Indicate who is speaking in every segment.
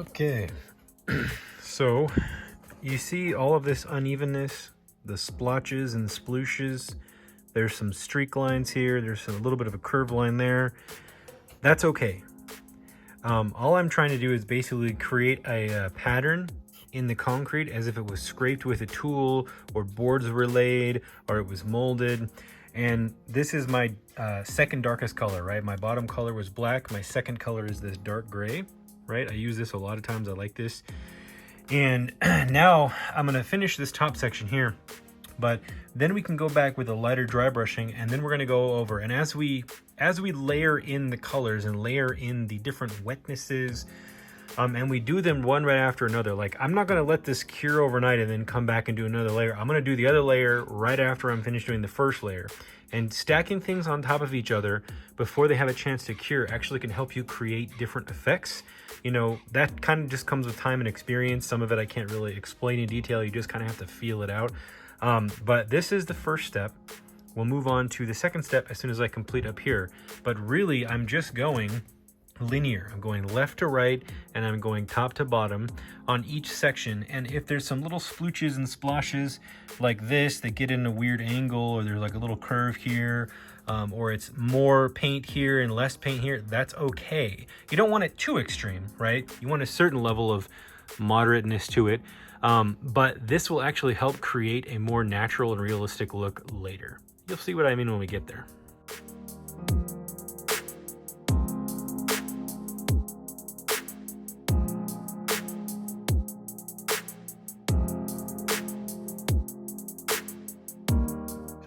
Speaker 1: Okay, so you see all of this unevenness, the splotches and splooshes. There's some streak lines here. There's a little bit of a curve line there. That's okay. All I'm trying to do is basically create a pattern in the concrete as if it was scraped with a tool, or boards were laid, or it was molded. And this is my second darkest color, right? My bottom color was black. My second color is this dark gray, right? I use this a lot of times. I like this. And now I'm going to finish this top section here, but then we can go back with a lighter dry brushing, and then we're going to go over. And as we layer in the colors and layer in the different wetnesses, and we do them one right after another, like I'm not going to let this cure overnight and then come back and do another layer. I'm going to do the other layer right after I'm finished doing the first layer. And stacking things on top of each other before they have a chance to cure actually can help you create different effects. You know, that kind of just comes with time and experience. Some of it I can't really explain in detail. You just kind of have to feel it out. But this is the first step. We'll move on to the second step as soon as I complete up here. But really, I'm just going linear. I'm going left to right, and I'm going top to bottom on each section. And if there's some little splooches and splashes like this that get in a weird angle, or there's like a little curve here, or it's more paint here and less paint here, that's okay. You don't want it too extreme, right? You want a certain level of moderateness to it. But this will actually help create a more natural and realistic look later. You'll see what I mean when we get there.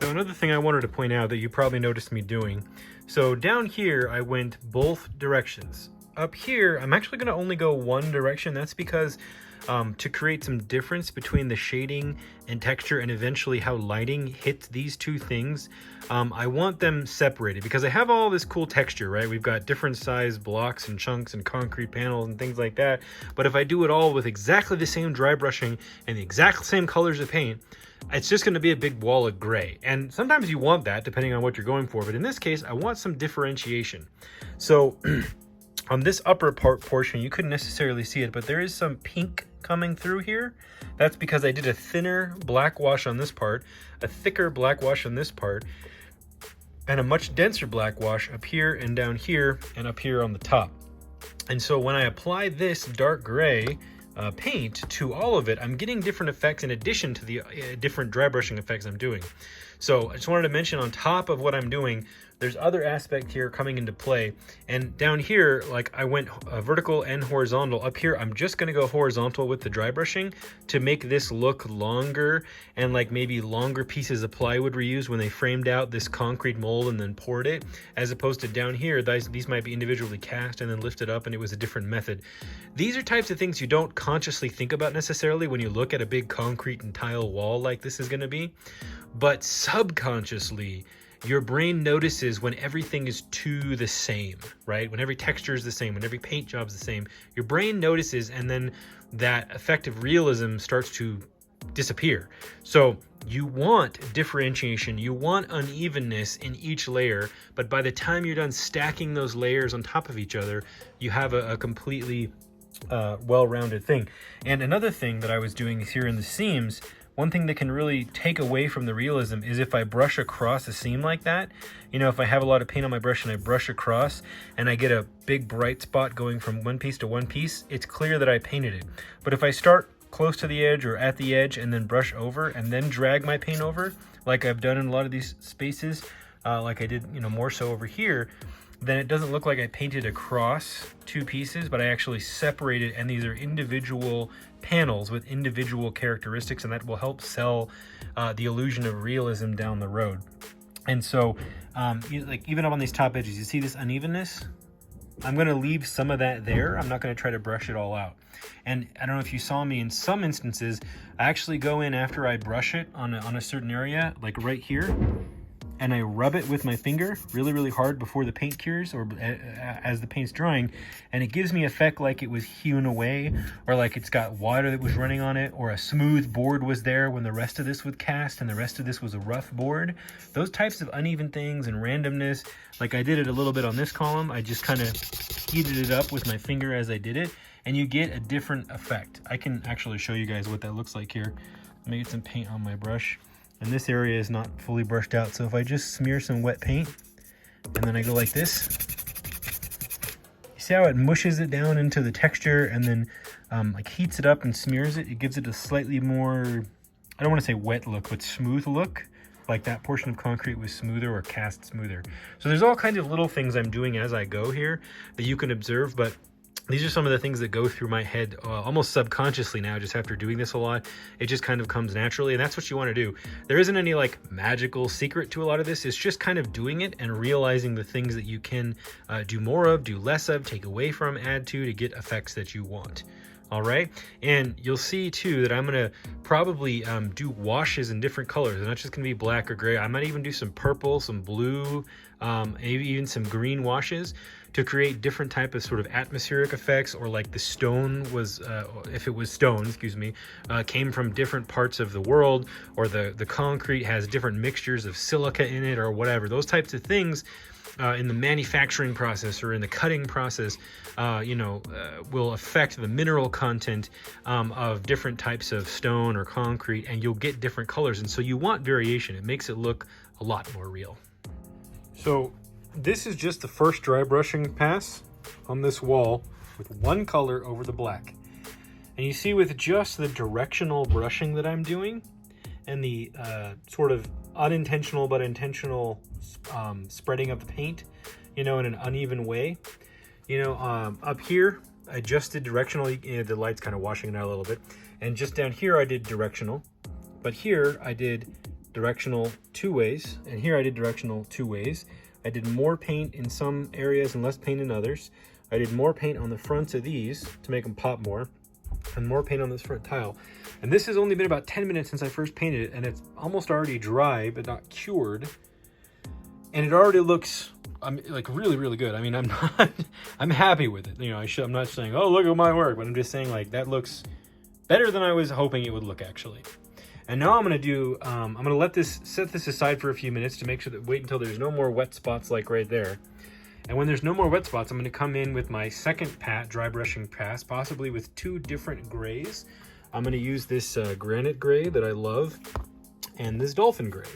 Speaker 1: So another thing I wanted to point out that you probably noticed me doing. So down here, I went both directions. Up here, I'm actually going to only go one direction. That's because to create some difference between the shading and texture and eventually how lighting hits these two things, I want them separated because I have all this cool texture, right? We've got different size blocks and chunks and concrete panels and things like that. But if I do it all with exactly the same dry brushing and the exact same colors of paint, it's just going to be a big wall of gray. And sometimes you want that depending on what you're going for. But in this case, I want some differentiation. So on this upper portion, you couldn't necessarily see it, but there is some pink coming through here. That's because I did a thinner black wash on this part, a thicker black wash on this part, and a much denser black wash up here and down here and up here on the top. And so when I apply this dark gray paint to all of it, I'm getting different effects in addition to the different dry brushing effects I'm doing. So I just wanted to mention, on top of what I'm doing, there's other aspect here coming into play. And down here, like I went vertical and horizontal. Up here, I'm just going to go horizontal with the dry brushing to make this look longer, and like maybe longer pieces of plywood were used when they framed out this concrete mold and then poured it, as opposed to down here, these might be individually cast and then lifted up, and it was a different method. These are types of things you don't consciously think about necessarily when you look at a big concrete and tile wall like this is going to be, but subconsciously, your brain notices when everything is the same, right? When every texture is the same, when every paint job is the same, your brain notices, and then that effective realism starts to disappear. So you want differentiation, you want unevenness in each layer, but by the time you're done stacking those layers on top of each other, you have a completely well-rounded thing. And another thing that I was doing here in the seams, one thing that can really take away from the realism is if I brush across a seam like that. You know, if I have a lot of paint on my brush and I brush across and I get a big bright spot going from one piece to one piece, it's clear that I painted it. But if I start close to the edge or at the edge and then brush over and then drag my paint over, like I've done in a lot of these spaces, like I did, you know, more so over here, then it doesn't look like I painted across two pieces, but I actually separated, and these are individual panels with individual characteristics, and that will help sell the illusion of realism down the road. And so like even up on these top edges, you see this unevenness? I'm going to leave some of that there. I'm not going to try to brush it all out. And I don't know if you saw me, in some instances I actually go in after I brush it on a certain area, like right here, and I rub it with my finger really, really hard before the paint cures or as the paint's drying, and it gives me effect like it was hewn away, or like it's got water that was running on it, or a smooth board was there when the rest of this was cast and the rest of this was a rough board. Those types of uneven things and randomness, like I did it a little bit on this column. I just kind of heated it up with my finger as I did it, and you get a different effect. I can actually show you guys what that looks like here. Let me get some paint on my brush. And this area is not fully brushed out, so if I just smear some wet paint and then I go like this, you see how it mushes it down into the texture and then like heats it up and smears it. It gives it a slightly more, I don't want to say wet look, but smooth look, like that portion of concrete was smoother or cast smoother. So there's all kinds of little things I'm doing as I go here that you can observe, but these are some of the things that go through my head almost subconsciously now, just after doing this a lot. It just kind of comes naturally, and that's what you want to do. There isn't any like magical secret to a lot of this. It's just kind of doing it and realizing the things that you can do more of, do less of, take away from, add to get effects that you want. All right, and you'll see too that I'm gonna probably do washes in different colors. They're not just gonna be black or gray. I might even do some purple, some blue, maybe even some green washes to create different type of sort of atmospheric effects, or like the stone was, if it was stone, excuse me, came from different parts of the world, or the concrete has different mixtures of silica in it or whatever. Those types of things in the manufacturing process or in the cutting process, will affect the mineral content of different types of stone or concrete, and you'll get different colors. And so you want variation. It makes it look a lot more real. So this is just the first dry brushing pass on this wall with one color over the black. And you see with just the directional brushing that I'm doing and the sort of unintentional but intentional spreading of the paint, in an uneven way. Up here, I just did directional. The light's kind of washing it out a little bit. And just down here, I did directional. But here, I did directional 2 ways. And here, I did directional 2 ways. I did more paint in some areas and less paint in others. I did more paint on the fronts of these to make them pop more, and more paint on this front tile. And this has only been about 10 minutes since I first painted it, and it's almost already dry, but not cured. And it already looks like really, really good. I mean, I'm happy with it. I'm not saying, oh, look at my work, but I'm just saying like that looks better than I was hoping it would look actually. And now I'm gonna do, I'm gonna set this aside for a few minutes to make sure that, wait until there's no more wet spots like right there. And when there's no more wet spots, I'm gonna come in with my second dry brushing pass, possibly with 2 different grays. I'm gonna use this granite gray that I love and this dolphin gray.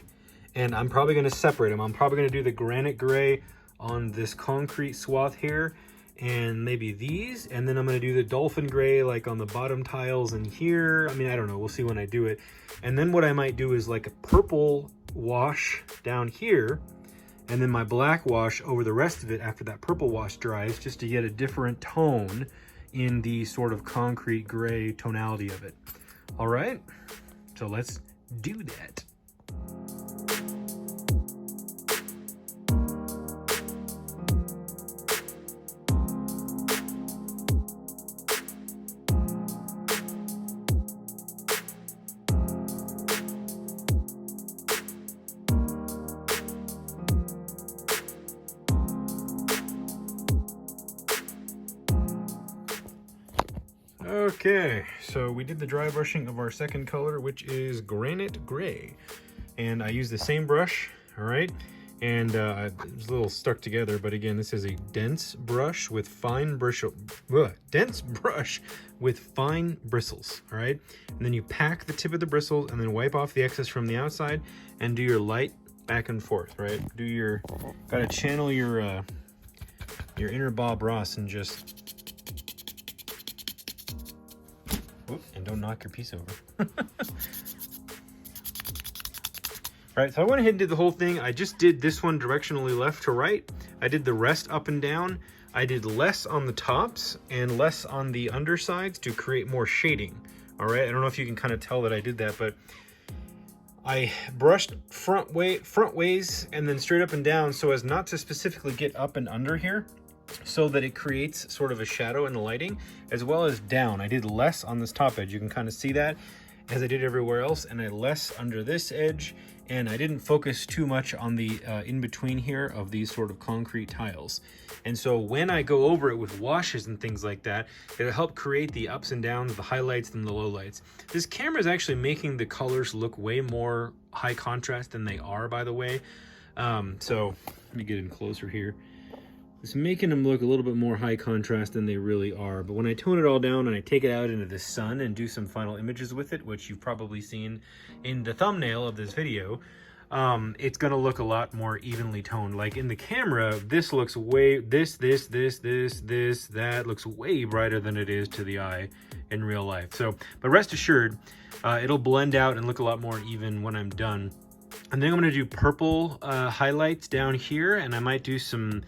Speaker 1: And I'm probably gonna separate them. I'm probably gonna do the granite gray on this concrete swath here, and maybe these, and then I'm gonna do the dolphin gray like on the bottom tiles in here. I mean, I don't know, we'll see when I do it. And then what I might do is like a purple wash down here, and then my black wash over the rest of it after that purple wash dries, just to get a different tone in the sort of concrete gray tonality of it. All right, so let's do that. Okay, so we did the dry brushing of our second color, which is granite gray, and I used the same brush. All right, and it's a little stuck together, but again, this is a dense brush with fine bristles. All right, and then you pack the tip of the bristles and then wipe off the excess from the outside and do your light back and forth. Right, gotta channel your inner Bob Ross and just. And don't knock your piece over. Alright, so I went ahead and did the whole thing. I just did this one directionally left to right. I did the rest up and down. I did less on the tops and less on the undersides to create more shading. Alright, I don't know if you can kind of tell that I did that, but I brushed front ways and then straight up and down so as not to specifically get up and under here, so that it creates sort of a shadow in the lighting, as well as down. I did less on this top edge. You can kind of see that as I did everywhere else, and I less under this edge and I didn't focus too much on the in-between here of these sort of concrete tiles. And so when I go over it with washes and things like that, it'll help create the ups and downs, the highlights and the lowlights. This camera is actually making the colors look way more high contrast than they are, by the way. So let me get in closer here. It's making them look a little bit more high contrast than they really are. But when I tone it all down and I take it out into the sun and do some final images with it, which you've probably seen in the thumbnail of this video, it's gonna look a lot more evenly toned. Like in the camera, this looks way, that looks way brighter than it is to the eye in real life. So, but rest assured, it'll blend out and look a lot more even when I'm done. And then I'm gonna do purple highlights down here, and I might do some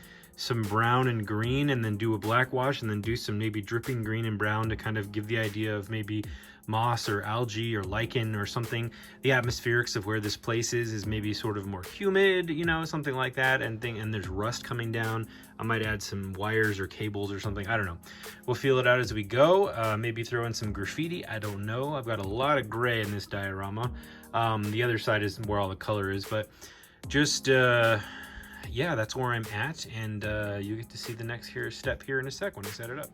Speaker 1: brown and green, and then do a black wash, and then do some maybe dripping green and brown to kind of give the idea of maybe moss or algae or lichen or something. The atmospherics of where this place is maybe sort of more humid, you know, something like that, and there's rust coming down. I might add some wires or cables or something, I don't know. We'll feel it out as we go. Maybe throw in some graffiti, I don't know. I've got a lot of gray in this diorama. The other side is where all the color is, but just yeah, that's where I'm at, and you get to see the next step here in a sec when I set it up.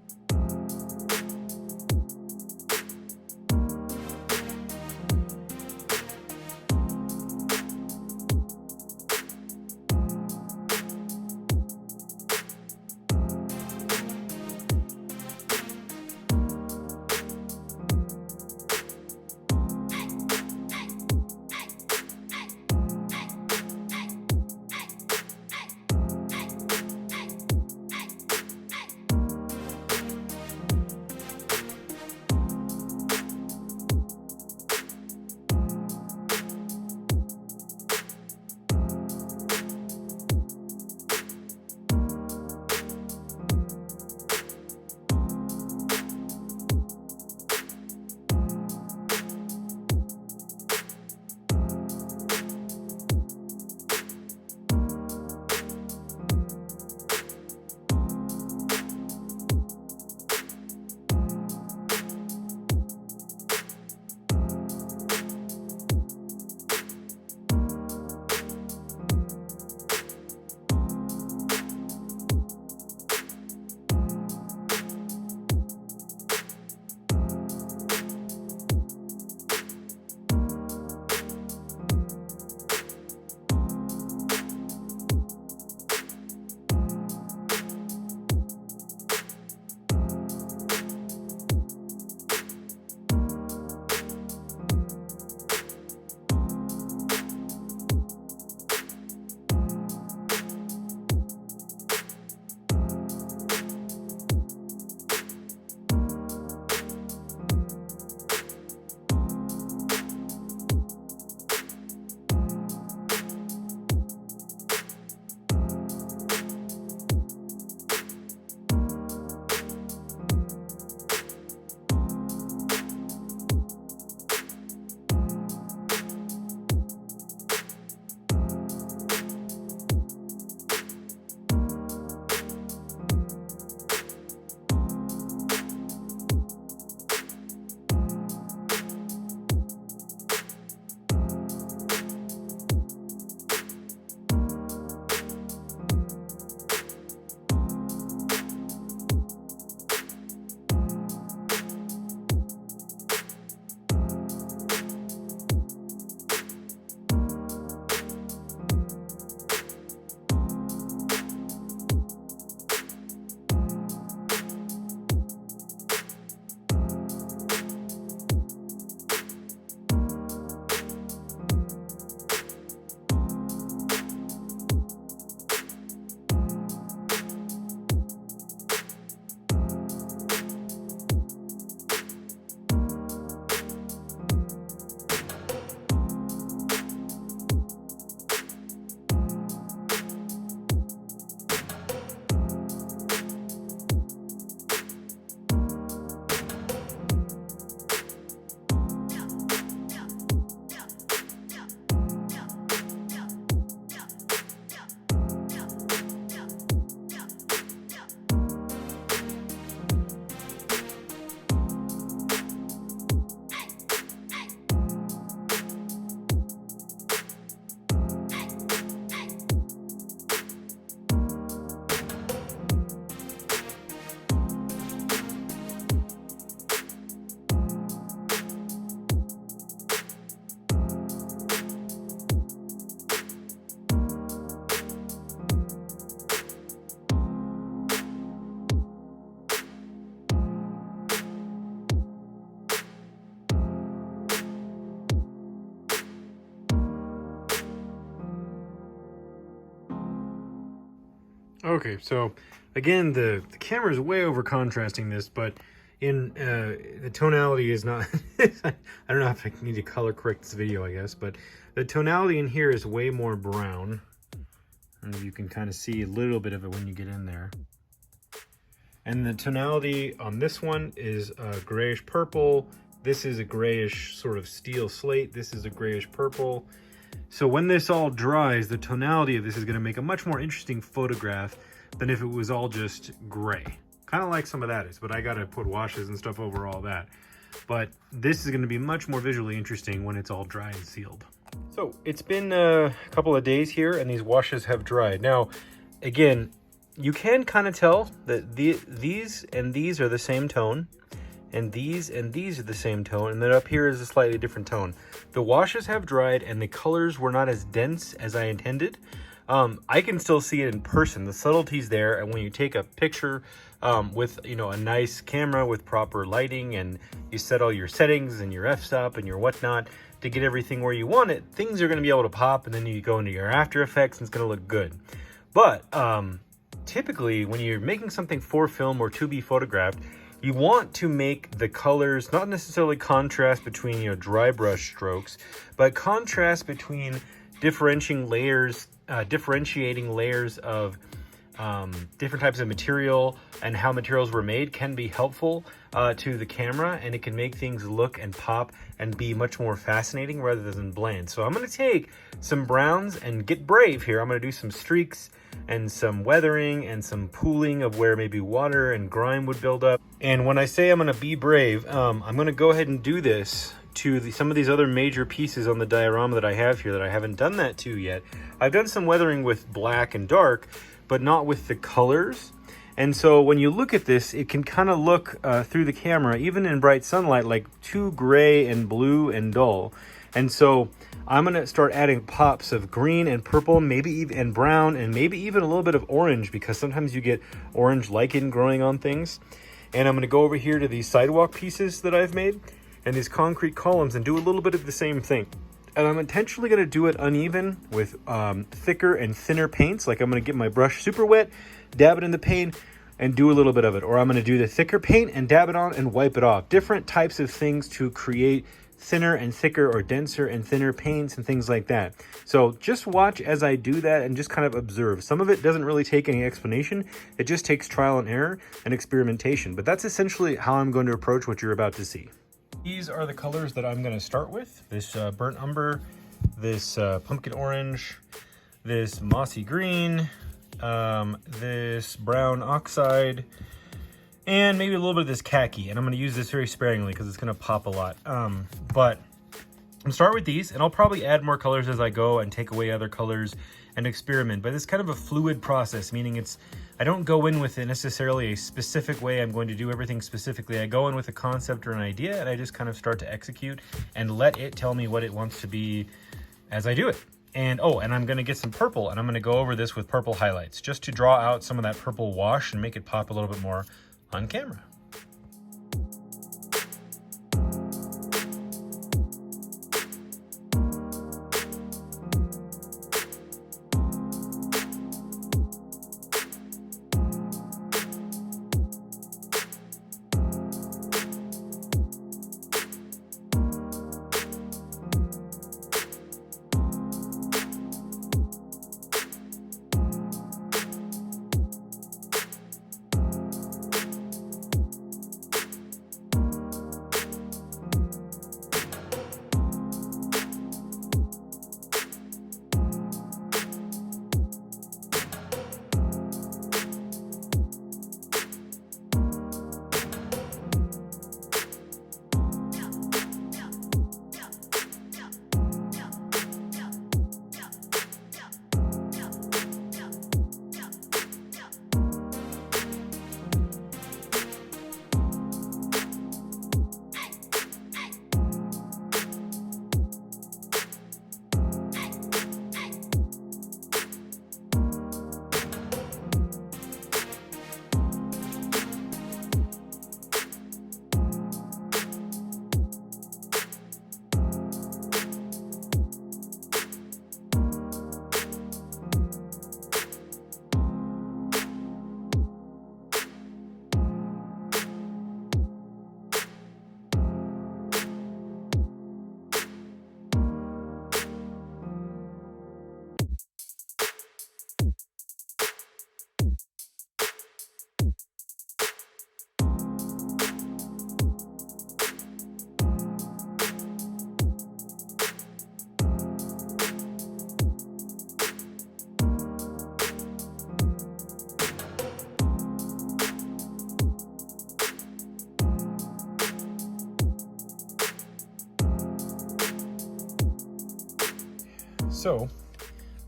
Speaker 1: Okay, so again, the camera is way over contrasting this, but in the tonality is not. I don't know if I need to color correct this video, I guess, but the tonality in here is way more brown, and you can kind of see a little bit of it when you get in there. And the tonality on this one is grayish purple. This is a grayish sort of steel slate. This is a grayish purple. So when this all dries, the tonality of this is going to make a much more interesting photograph than if it was all just gray. Kind of like some of that is, but I got to put washes and stuff over all that. But this is going to be much more visually interesting when it's all dry and sealed. So it's been a couple of days here and these washes have dried. Now, again, you can kind of tell that these and these are the same tone, and these are the same tone, and then up here is a slightly different tone. The washes have dried and the colors were not as dense as I intended. I can still see it in person. The subtlety's there, and when you take a picture with, you know, a nice camera with proper lighting, and you set all your settings and your f-stop and your whatnot to get everything where you want it, things are going to be able to pop, and then you go into your After Effects and it's going to look good. But typically when you're making something for film or to be photographed, you want to make the colors not necessarily contrast between, you know, dry brush strokes, but contrast between differentiating layers of different types of material, and how materials were made can be helpful to the camera, and it can make things look and pop and be much more fascinating rather than bland. So I'm going to take some browns and get brave here. I'm going to do some streaks and some weathering and some pooling of where maybe water and grime would build up. And when I say I'm going to be brave, I'm going to go ahead and do this to some of these other major pieces on the diorama that I have here that I haven't done that to yet. I've done some weathering with black and dark, but not with the colors. And so when you look at this, it can kind of look through the camera, even in bright sunlight, like too gray and blue and dull. And so I'm going to start adding pops of green and purple, maybe even and brown, and maybe even a little bit of orange, because sometimes you get orange lichen growing on things. And I'm going to go over here to these sidewalk pieces that I've made and these concrete columns and do a little bit of the same thing. And I'm intentionally going to do it uneven with thicker and thinner paints. Like I'm going to get my brush super wet, dab it in the paint, and do a little bit of it. Or I'm going to do the thicker paint and dab it on and wipe it off. Different types of things to create thinner and thicker, or denser and thinner paints and things like that. So just watch as I do that and just kind of observe. Some of it doesn't really take any explanation. It just takes trial and error and experimentation. But that's essentially how I'm going to approach what you're about to see. These are the colors that I'm going to start with. This burnt umber, this pumpkin orange, this mossy green, this brown oxide, and maybe a little bit of this khaki. And I'm going to use this very sparingly because it's going to pop a lot. But I'm start with these, and I'll probably add more colors as I go and take away other colors and experiment. But it's kind of a fluid process, meaning I don't go in with necessarily a specific way I'm going to do everything specifically. I go in with a concept or an idea, and I just kind of start to execute and let it tell me what it wants to be as I do it. And oh, and I'm going to get some purple, and I'm going to go over this with purple highlights just to draw out some of that purple wash and make it pop a little bit more on camera. So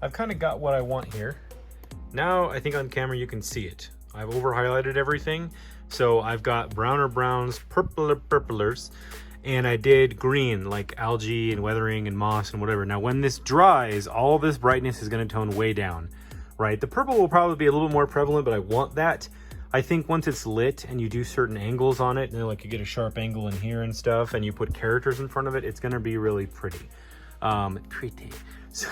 Speaker 1: I've kind of got what I want here. Now I think on camera you can see it. I've over highlighted everything. So I've got browner browns, purplers, and I did green like algae and weathering and moss and whatever. Now when this dries, all this brightness is going to tone way down, right? The purple will probably be a little bit more prevalent, but I want that. I think once it's lit and you do certain angles on it, and like you get a sharp angle in here and stuff, and you put characters in front of it, it's going to be really pretty. So,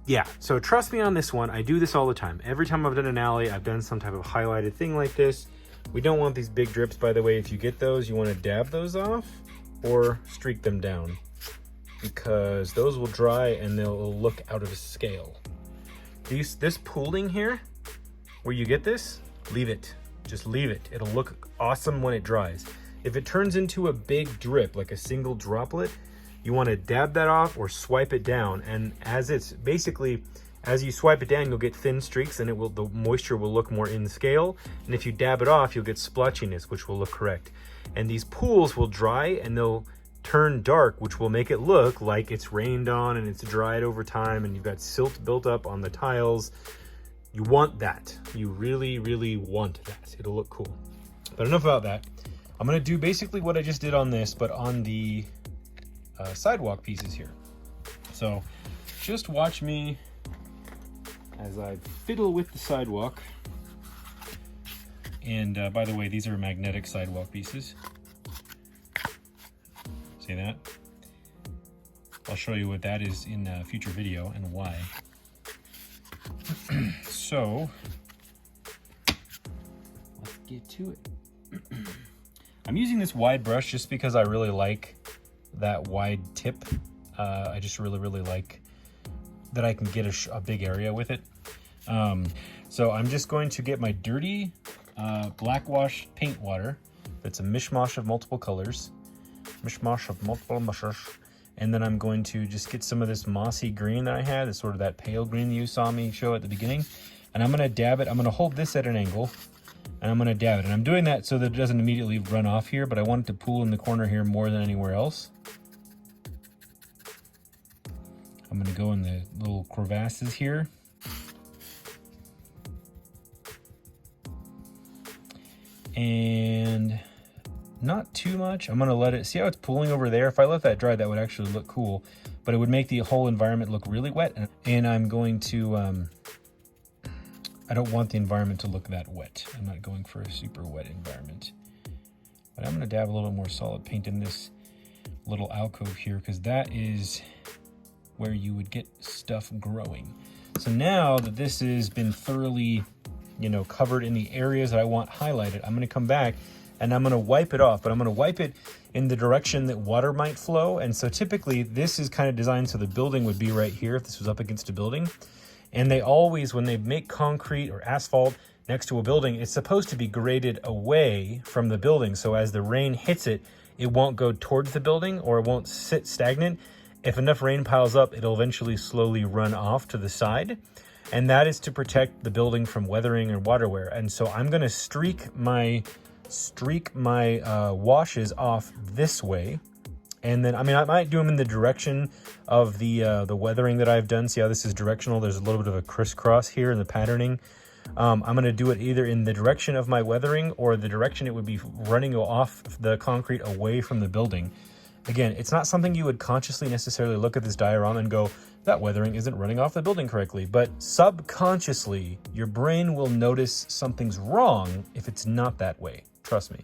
Speaker 1: yeah, so trust me on this one. I do this all the time. Every time I've done an alley, I've done some type of highlighted thing like this. We don't want these big drips, by the way. If you get those, you want to dab those off or streak them down, because those will dry and they'll look out of scale. This pooling here, where you get this, leave it. Just leave it. It'll look awesome when it dries. If it turns into a big drip, like a single droplet, you want to dab that off or swipe it down. And as you swipe it down, you'll get thin streaks, and the moisture will look more in scale. And if you dab it off, you'll get splotchiness, which will look correct. And these pools will dry and they'll turn dark, which will make it look like it's rained on and it's dried over time and you've got silt built up on the tiles. You want that. You really, really want that. It'll look cool. But enough about that. I'm going to do basically what I just did on this, but on the sidewalk pieces here. So just watch me as I fiddle with the sidewalk. And by the way, these are magnetic sidewalk pieces. See that? I'll show you what that is in a future video and why. So let's get to it. I'm using this wide brush just because I really like that wide tip. I just really like that I can get a big area with it. So I'm just going to get my dirty black wash paint water. That's a mishmash of multiple colors. And then I'm going to just get some of this mossy green that I had. It's sort of that pale green you saw me show at the beginning. And I'm going to dab it. I'm going to hold this at an angle. And I'm going to dab it. And I'm doing that so that it doesn't immediately run off here. But I want it to pool in the corner here more than anywhere else. I'm going to go in the little crevasses here. And not too much. I'm gonna let it, see how it's pooling over there? If I let that dry, that would actually look cool, but it would make the whole environment look really wet. And I'm going to, I don't want the environment to look that wet. I'm not going for a super wet environment. But I'm gonna dab a little more solid paint in this little alcove here, because that is where you would get stuff growing. So now that this has been thoroughly, covered in the areas that I want highlighted, I'm gonna come back and I'm gonna wipe it off, but I'm gonna wipe it in the direction that water might flow. And so typically this is kind of designed so the building would be right here if this was up against a building. And they always, when they make concrete or asphalt next to a building, it's supposed to be graded away from the building. So as the rain hits it, it won't go towards the building or it won't sit stagnant. If enough rain piles up, it'll eventually slowly run off to the side. And that is to protect the building from weathering or water wear. And so I'm gonna streak my washes off this way. And then, I might do them in the direction of the weathering that I've done. See how this is directional? There's a little bit of a crisscross here in the patterning. I'm going to do it either in the direction of my weathering or the direction it would be running off the concrete away from the building. Again, it's not something you would consciously necessarily look at this diorama and go, that weathering isn't running off the building correctly. But subconsciously, your brain will notice something's wrong if it's not that way. Trust me.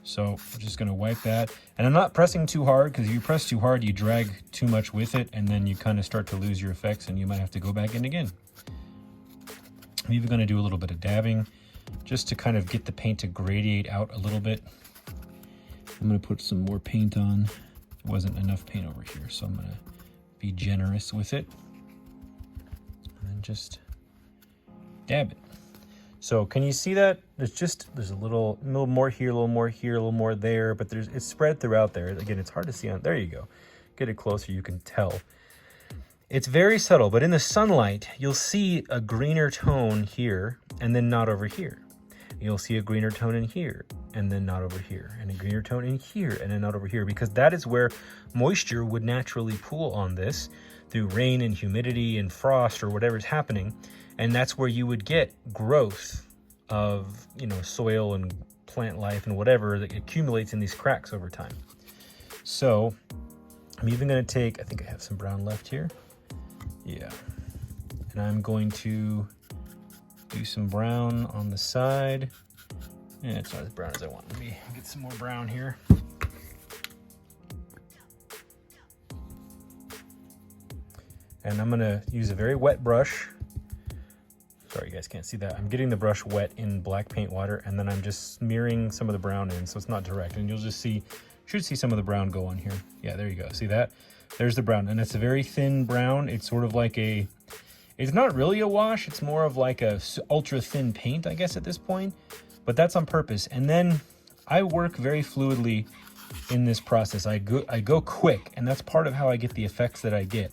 Speaker 1: So I'm just going to wipe that. And I'm not pressing too hard, because if you press too hard, you drag too much with it, and then you kind of start to lose your effects, and you might have to go back in again. I'm even going to do a little bit of dabbing, just to kind of get the paint to gradiate out a little bit. I'm going to put some more paint on. There wasn't enough paint over here, so I'm going to be generous with it. And then just dab it. So can you see that? There's a little more here, a little more here, a little more there, but it's spread throughout there. Again, it's hard to see on, there you go. Get it closer, you can tell. It's very subtle, but in the sunlight, you'll see a greener tone here and then not over here. You'll see a greener tone in here, and then not over here, and a greener tone in here, and then not over here, because that is where moisture would naturally pool on this through rain and humidity and frost or whatever's happening. And that's where you would get growth of, you know, soil and plant life and whatever that accumulates in these cracks over time. So I'm even going to take, I think I have some brown left here. Yeah. And I'm going to do some brown on the side. Yeah, it's not as brown as I want. Let me get some more brown here. And I'm gonna use a very wet brush. Sorry, you guys can't see that. I'm getting the brush wet in black paint water, and then I'm just smearing some of the brown in, so it's not direct. And you'll just see, should see some of the brown go on here. Yeah, there you go. See that? There's the brown, and it's a very thin brown. It's sort of like a, it's not really a wash. It's more of like a ultra thin paint, I guess, at this point. But that's on purpose. And then I work very fluidly in this process. I go quick, and that's part of how I get the effects that I get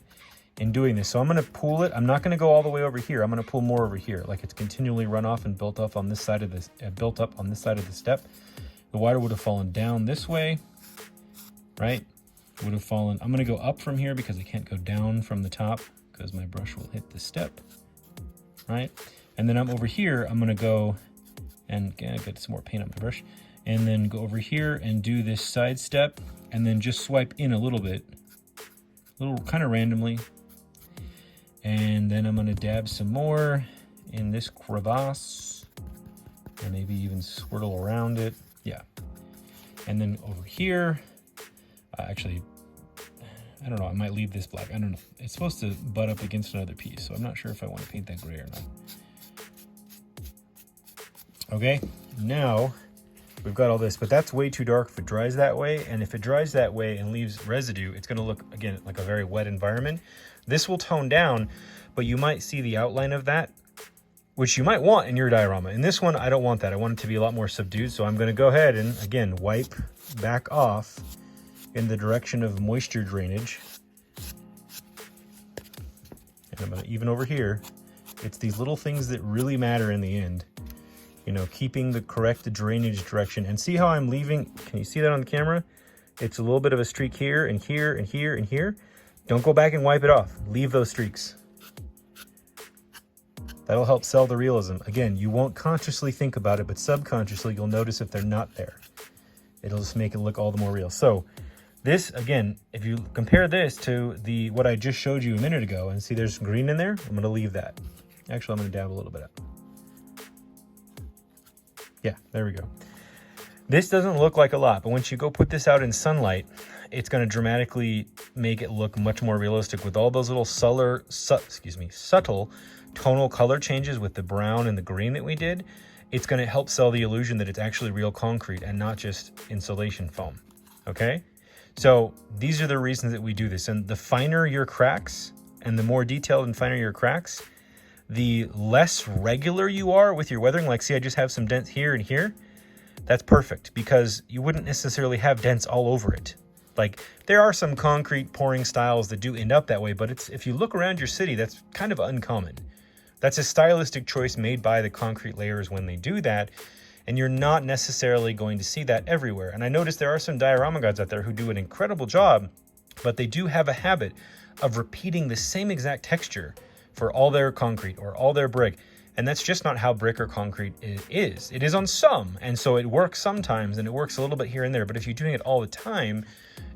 Speaker 1: in doing this. So I'm going to pool it. I'm not going to go all the way over here. I'm going to pull more over here, like it's continually run off and built up on this side of this, built up on this side of the step. The water would have fallen down this way, right? It would have fallen. I'm going to go up from here because I can't go down from the top because my brush will hit the step, right? And then I'm over here. I'm going to go and get some more paint on my brush, and then go over here and do this side step, and then just swipe in a little bit, kind of randomly. And then I'm going to dab some more in this crevasse and maybe even swirl around it. Yeah. And then over here, actually, I don't know, I might leave this black. I don't know. It's supposed to butt up against another piece, so I'm not sure if I want to paint that gray or not. Okay, now we've got all this, but that's way too dark if it dries that way. And if it dries that way and leaves residue, it's going to look, again, like a very wet environment. This will tone down, but you might see the outline of that, which you might want in your diorama. In this one, I don't want that. I want it to be a lot more subdued. So I'm going to go ahead and, again, wipe back off in the direction of moisture drainage. And I'm going to, even over here, it's these little things that really matter in the end. You know, keeping the correct drainage direction. And see how I'm leaving, can you see that on the camera? It's a little bit of a streak here and here and here and here. Don't go back and wipe it off. Leave those streaks. That'll help sell the realism. Again, you won't consciously think about it, but subconsciously you'll notice if they're not there. It'll just make it look all the more real. So this, again, if you compare this to what I just showed you a minute ago, and see there's green in there, I'm gonna leave that. Actually, I'm gonna dab a little bit up. Yeah, there we go. This doesn't look like a lot, but once you go put this out in sunlight, it's going to dramatically make it look much more realistic with all those little subtle tonal color changes with the brown and the green that we did. It's going to help sell the illusion that it's actually real concrete and not just insulation foam. Okay? So these are the reasons that we do this. And the finer your cracks and the more detailed and finer your cracks, the less regular you are with your weathering. Like, see, I just have some dents here and here. That's perfect because you wouldn't necessarily have dents all over it. Like, there are some concrete pouring styles that do end up that way, but if you look around your city, that's kind of uncommon. That's a stylistic choice made by the concrete layers when they do that, and you're not necessarily going to see that everywhere. And I noticed there are some diorama guys out there who do an incredible job, but they do have a habit of repeating the same exact texture for all their concrete or all their brick. And that's just not how brick or concrete is. It is on some, and so it works sometimes, and it works a little bit here and there. But if you're doing it all the time,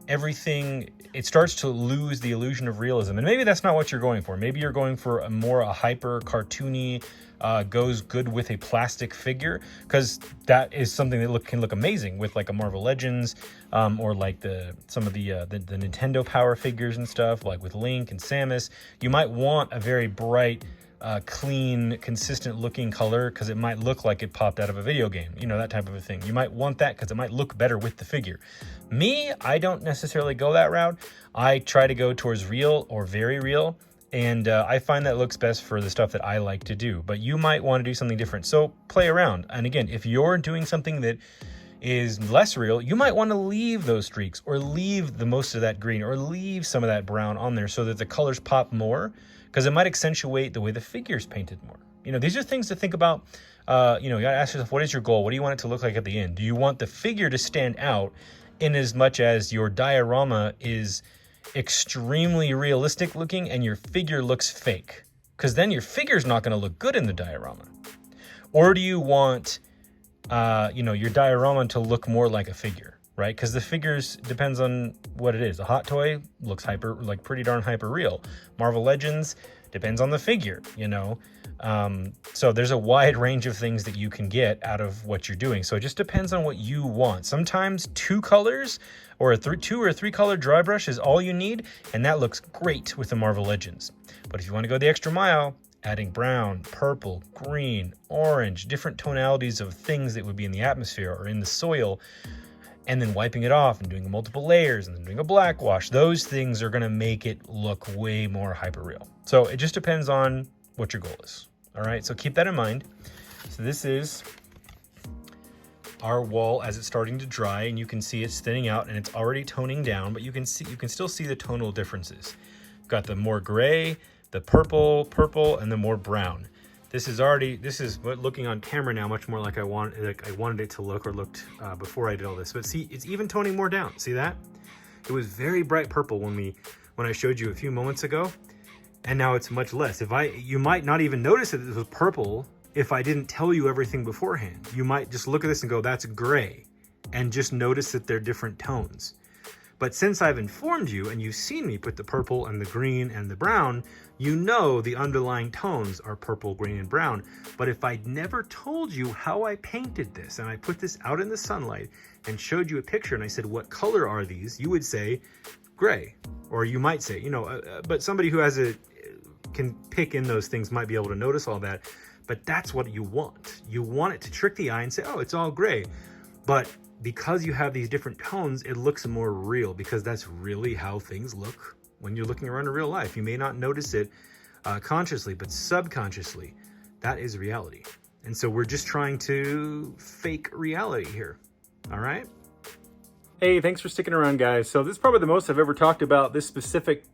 Speaker 1: everything, it starts to lose the illusion of realism. And maybe that's not what you're going for. Maybe you're going for a hyper cartoony, goes good with a plastic figure, because that is something that can look amazing with like a Marvel Legends, or like some of the Nintendo Power figures and stuff, like with Link and Samus. You might want a very bright, clean, consistent looking color because it might look like it popped out of a video game, you know, that type of a thing. You might want that because it might look better with the figure. Me, I don't necessarily go that route. I try to go towards real or very real, and I find that looks best for the stuff that I like to do. But you might want to do something different, so play around. And again, if you're doing something that is less real, you might want to leave those streaks or leave the most of that green or leave some of that brown on there so that the colors pop more, because it might accentuate the way the figure's painted more. You know, these are things to think about you know, you gotta ask yourself, what is your goal? What do you want it to look like at the end? Do you want the figure to stand out in as much as your diorama is extremely realistic looking and your figure looks fake? Because then your figure's not gonna look good in the diorama. Or do you want, you know, your diorama to look more like a figure, right? Because the figures depends on what it is. A hot toy looks pretty darn hyper real. Marvel Legends depends on the figure, you know. So there's a wide range of things that you can get out of what you're doing. So it just depends on what you want. Sometimes 2 colors or a 2 or 3 color dry brush is all you need, and that looks great with the Marvel Legends. But if you want to go the extra mile, adding brown, purple, green, orange, different tonalities of things that would be in the atmosphere or in the soil, and then wiping it off and doing multiple layers and then doing a black wash, those things are going to make it look way more hyper real. So it just depends on what your goal is. All right, so keep that in mind. So this is our wall as it's starting to dry, and you can see it's thinning out and it's already toning down, but you can still see the tonal differences. Got the more gray, the purple, and the more brown. This is what looking on camera now much more like I wanted it to look, or looked before I did all this. But see, it's even toning more down. See that? It was very bright purple when I showed you a few moments ago, and now it's much less. You might not even notice that it was purple if I didn't tell you everything beforehand. You might just look at this and go, that's gray, and just notice that they're different tones. But since I've informed you and you've seen me put the purple and the green and the brown, you know the underlying tones are purple, green, and brown. But if I'd never told you how I painted this and I put this out in the sunlight and showed you a picture and I said, what color are these? You would say gray. Or you might say, you know, but somebody who can pick in those things might be able to notice all that. But that's what you want. You want it to trick the eye and say, oh, it's all gray. But because you have these different tones, it looks more real, because that's really how things look when you're looking around in real life. You may not notice it consciously, but subconsciously, that is reality. And so we're just trying to fake reality here. All right? Hey, thanks for sticking around, guys. So this is probably the most I've ever talked about this specific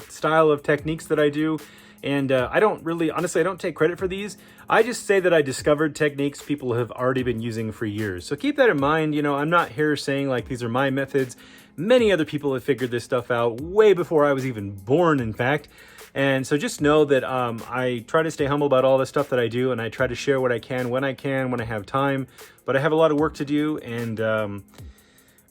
Speaker 1: style of techniques that I do. And I don't really, honestly, I don't take credit for these. I just say that I discovered techniques people have already been using for years. So keep that in mind. You know, I'm not here saying like these are my methods. Many other people have figured this stuff out way before I was even born, in fact. And so just know that I try to stay humble about all the stuff that I do, and I try to share what I can, when I have time. But I have a lot of work to do, and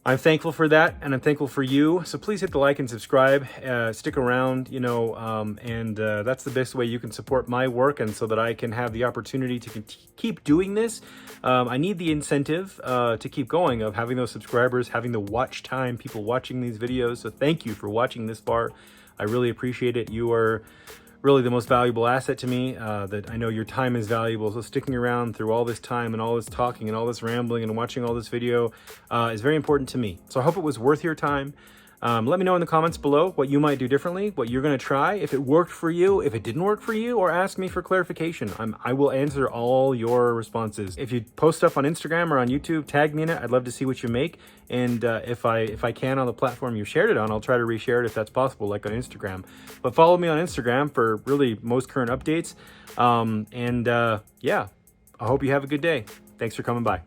Speaker 1: I'm thankful for that, and I'm thankful for you. So please hit the like and subscribe, stick around, you know, and that's the best way you can support my work, and so that I can have the opportunity to keep doing this. I need the incentive to keep going, of having those subscribers, having the watch time, people watching these videos. So thank you for watching this far. I really appreciate it. You are really the most valuable asset to me, that I know your time is valuable. So sticking around through all this time and all this talking and all this rambling and watching all this video is very important to me. So I hope it was worth your time. Let me know in the comments below what you might do differently, what you're going to try, if it worked for you, if it didn't work for you, or ask me for clarification. I will answer all your responses. If you post stuff on Instagram or on YouTube, tag me in it. I'd love to see what you make. And if I can on the platform you shared it on, I'll try to reshare it if that's possible, like on Instagram. But follow me on Instagram for really most current updates. Yeah, I hope you have a good day. Thanks for coming by.